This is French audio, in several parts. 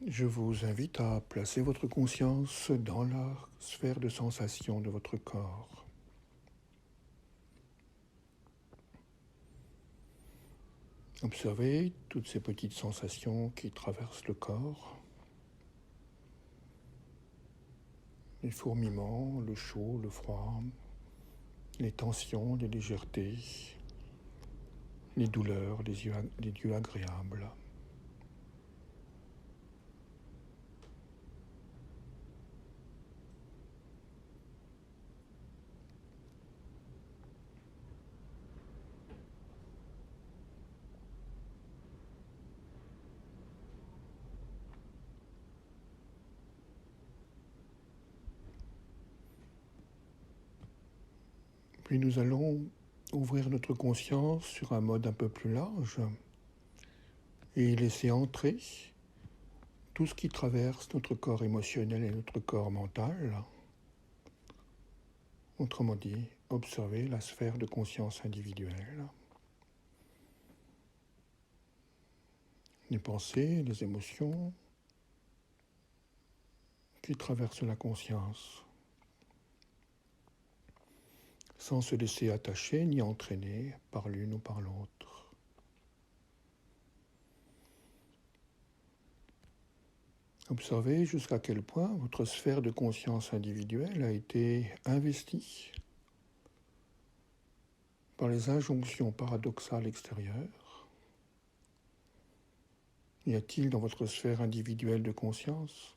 Je vous invite à placer votre conscience dans la sphère de sensation de votre corps. Observez toutes ces petites sensations qui traversent le corps. Les fourmillements, le chaud, le froid, les tensions, les légèretés, les douleurs, les lieux agréables. Puis nous allons ouvrir notre conscience sur un mode un peu plus large et laisser entrer tout ce qui traverse notre corps émotionnel et notre corps mental. Autrement dit, observer la sphère de conscience individuelle. Les pensées, les émotions qui traversent la conscience, sans se laisser attacher ni entraîner par l'une ou par l'autre. Observez jusqu'à quel point votre sphère de conscience individuelle a été investie par les injonctions paradoxales extérieures. Y a-t-il dans votre sphère individuelle de conscience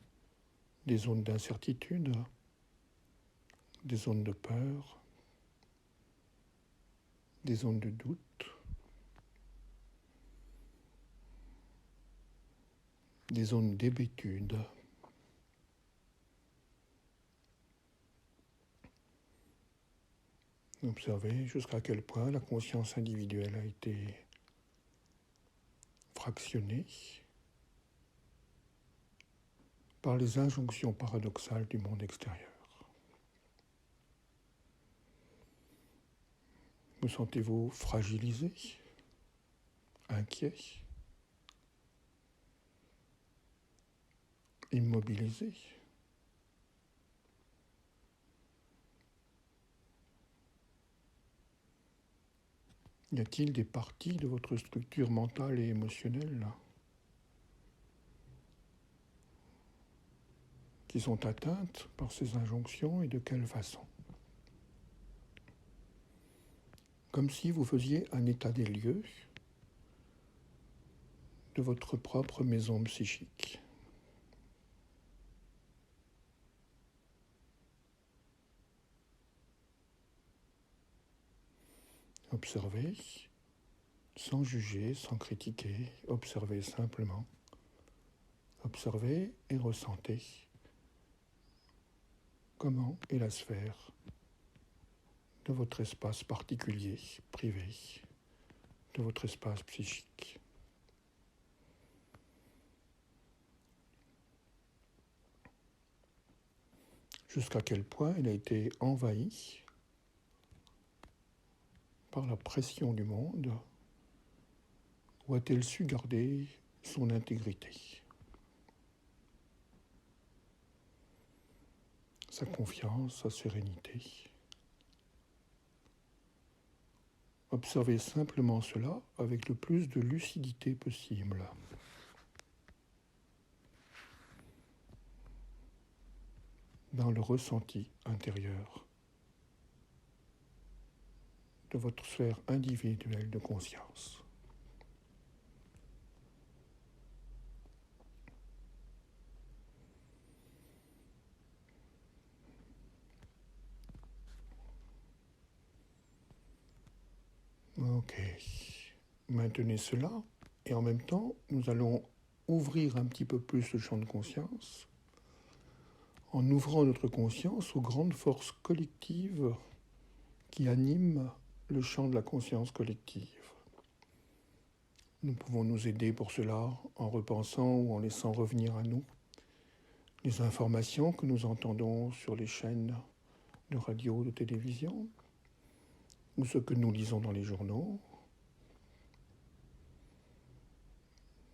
des zones d'incertitude, des zones de peur, des zones de doute, des zones d'hébétude? Observez jusqu'à quel point la conscience individuelle a été fractionnée par les injonctions paradoxales du monde extérieur. Vous sentez-vous fragilisé, inquiet, immobilisé? Y a-t-il des parties de votre structure mentale et émotionnelle qui sont atteintes par ces injonctions et de quelle façon? Comme si vous faisiez un état des lieux de votre propre maison psychique. Observez, sans juger, sans critiquer, observez simplement. Observez et ressentez comment est la sphère de votre espace particulier, privé, de votre espace psychique. Jusqu'à quel point elle a été envahie par la pression du monde, ou a-t-elle su garder son intégrité, sa confiance, sa sérénité? Observez simplement cela avec le plus de lucidité possible. Dans le ressenti intérieur de votre sphère individuelle de conscience. Ok. Maintenez cela et en même temps, nous allons ouvrir un petit peu plus le champ de conscience en ouvrant notre conscience aux grandes forces collectives qui animent le champ de la conscience collective. Nous pouvons nous aider pour cela en repensant ou en laissant revenir à nous les informations que nous entendons sur les chaînes de radio, de télévision, ou ce que nous lisons dans les journaux,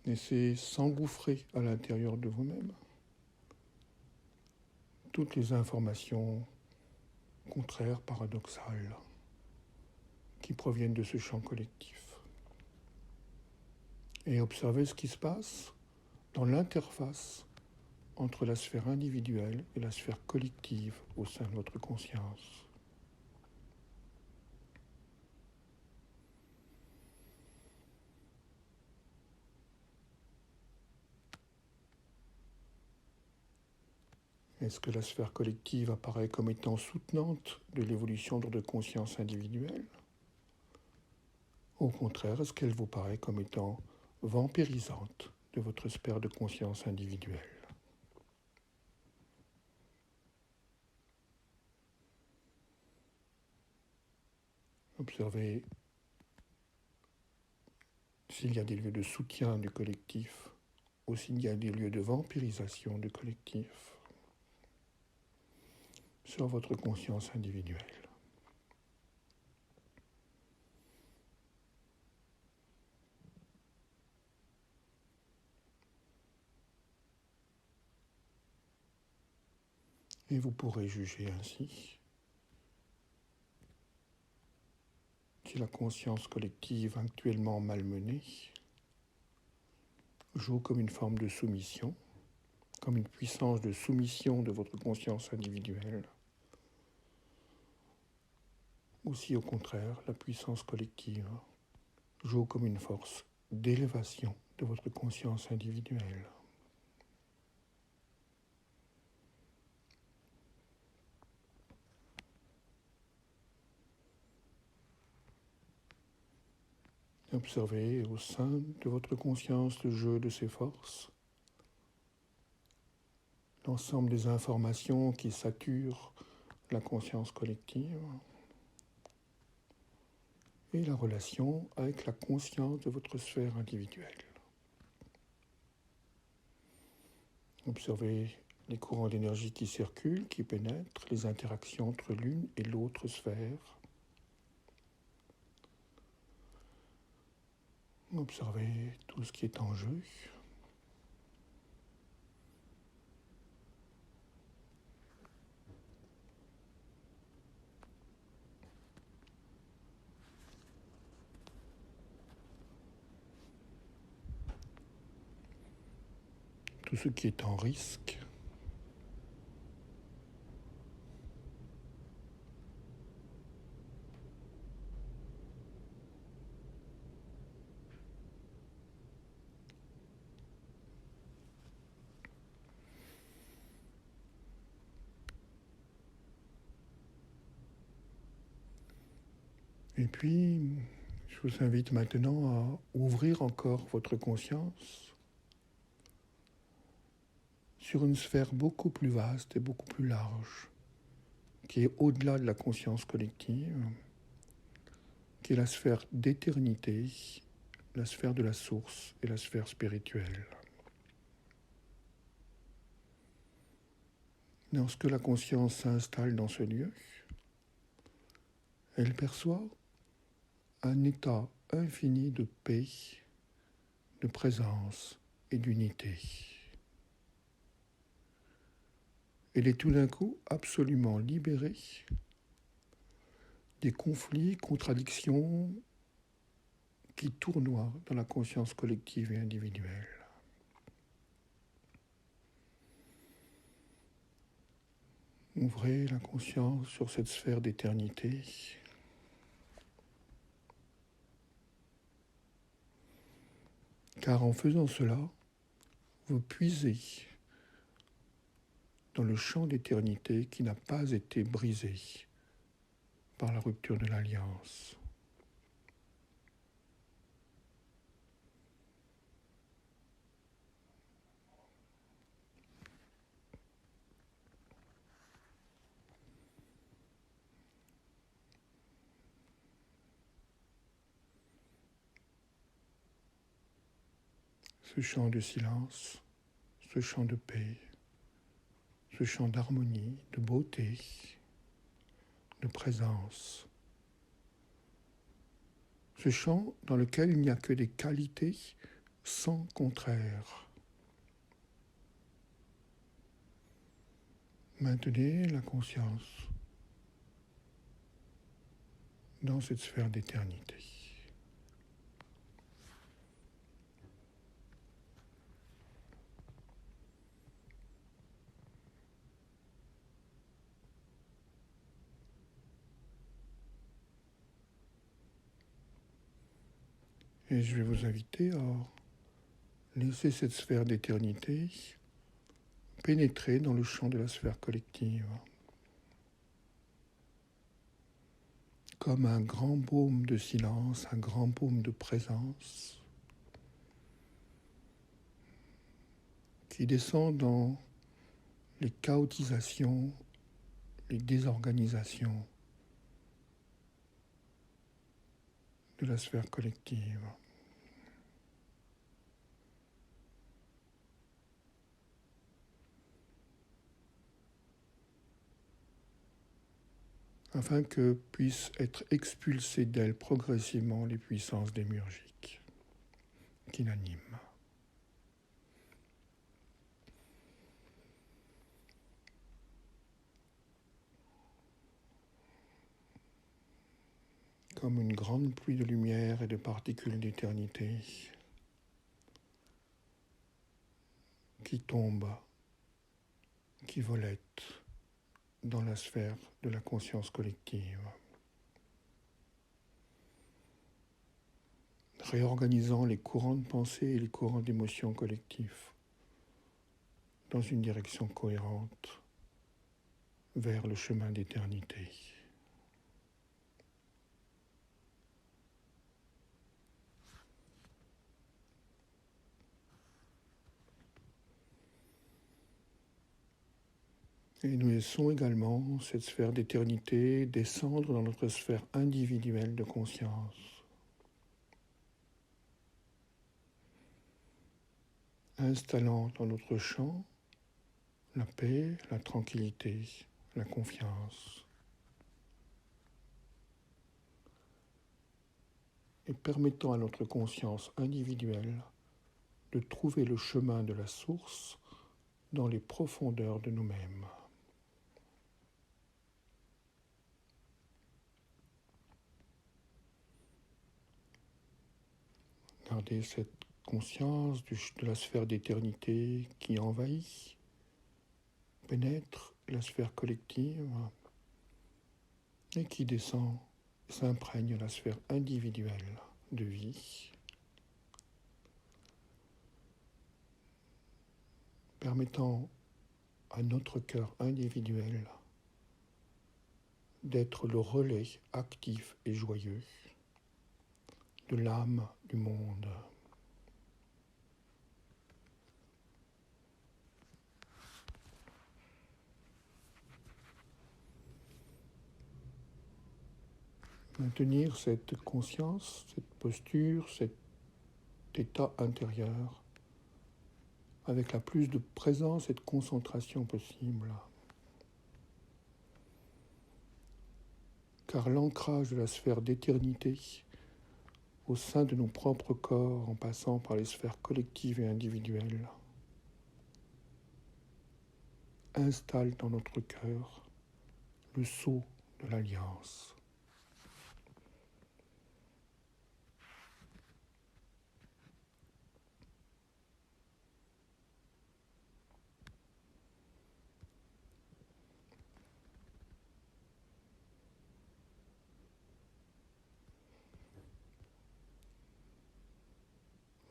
Laissez s'engouffrer à l'intérieur de vous-même toutes les informations contraires, paradoxales, qui proviennent de ce champ collectif. Et observez ce qui se passe dans l'interface entre la sphère individuelle et la sphère collective au sein de votre conscience. Est-ce que la sphère collective apparaît comme étant soutenante de l'évolution de votre conscience individuelle? Au contraire, est-ce qu'elle vous paraît comme étant vampirisante de votre sphère de conscience individuelle? Observez s'il y a des lieux de soutien du collectif ou s'il y a des lieux de vampirisation du collectif sur votre conscience individuelle. Et vous pourrez juger ainsi si la conscience collective actuellement malmenée joue comme une forme de soumission, comme une puissance de soumission de votre conscience individuelle, ou si au contraire la puissance collective joue comme une force d'élévation de votre conscience individuelle. Observez au sein de votre conscience le jeu de ces forces, l'ensemble des informations qui saturent la conscience collective et la relation avec la conscience de votre sphère individuelle. Observez les courants d'énergie qui circulent, qui pénètrent, les interactions entre l'une et l'autre sphère. Observez tout ce qui est en jeu. Tout ce qui est en risque. Et puis, je vous invite maintenant à ouvrir encore votre conscience sur une sphère beaucoup plus vaste et beaucoup plus large, qui est au-delà de la conscience collective, qui est la sphère d'éternité, la sphère de la source et la sphère spirituelle. Lorsque la conscience s'installe dans ce lieu, elle perçoit un état infini de paix, de présence et d'unité. Elle est tout d'un coup absolument libérée des conflits, contradictions qui tournoient dans la conscience collective et individuelle. Ouvrez la conscience sur cette sphère d'éternité. Car en faisant cela, vous puisez dans le champ d'éternité qui n'a pas été brisé par la rupture de l'alliance. Ce champ de silence, ce champ de paix, ce champ d'harmonie, de beauté, de présence. Ce champ dans lequel il n'y a que des qualités sans contraire. Maintenez la conscience dans cette sphère d'éternité. Et je vais vous inviter à laisser cette sphère d'éternité pénétrer dans le champ de la sphère collective, comme un grand baume de silence, un grand baume de présence qui descend dans les chaotisations, les désorganisations de la sphère collective. Afin que puissent être expulsées d'elle progressivement les puissances démiurgiques qui l'animent. Comme une grande pluie de lumière et de particules d'éternité qui tombent, qui volettent dans la sphère de la conscience collective, réorganisant les courants de pensée et les courants d'émotions collectifs dans une direction cohérente vers le chemin d'éternité. Et nous laissons également cette sphère d'éternité descendre dans notre sphère individuelle de conscience, installant dans notre champ la paix, la tranquillité, la confiance, et permettant à notre conscience individuelle de trouver le chemin de la source dans les profondeurs de nous-mêmes. Gardez cette conscience de la sphère d'éternité qui envahit, pénètre la sphère collective et qui descend, s'imprègne la sphère individuelle de vie, permettant à notre cœur individuel d'être le relais actif et joyeux de l'âme du monde. Maintenir cette conscience, cette posture, cet état intérieur avec la plus de présence et de concentration possible. Car l'ancrage de la sphère d'éternité au sein de nos propres corps en passant par les sphères collectives et individuelles installe dans notre cœur le sceau de l'alliance.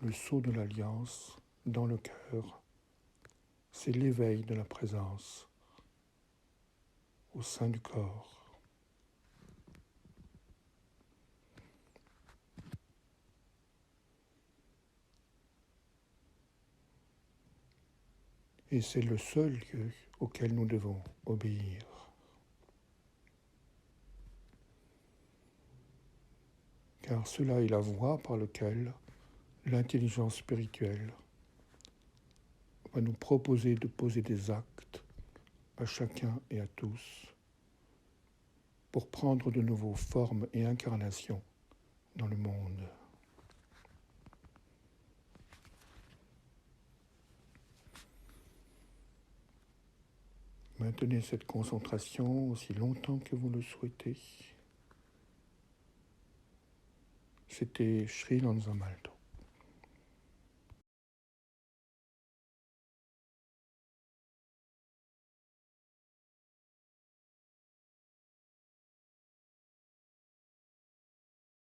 Le sceau de l'alliance dans le cœur, c'est l'éveil de la présence au sein du corps. Et c'est le seul lieu auquel nous devons obéir. Car cela est la voie par laquelle l'intelligence spirituelle va nous proposer de poser des actes à chacun et à tous pour prendre de nouveau forme et incarnation dans le monde. Maintenez cette concentration aussi longtemps que vous le souhaitez. C'était Sri Lanzamalto.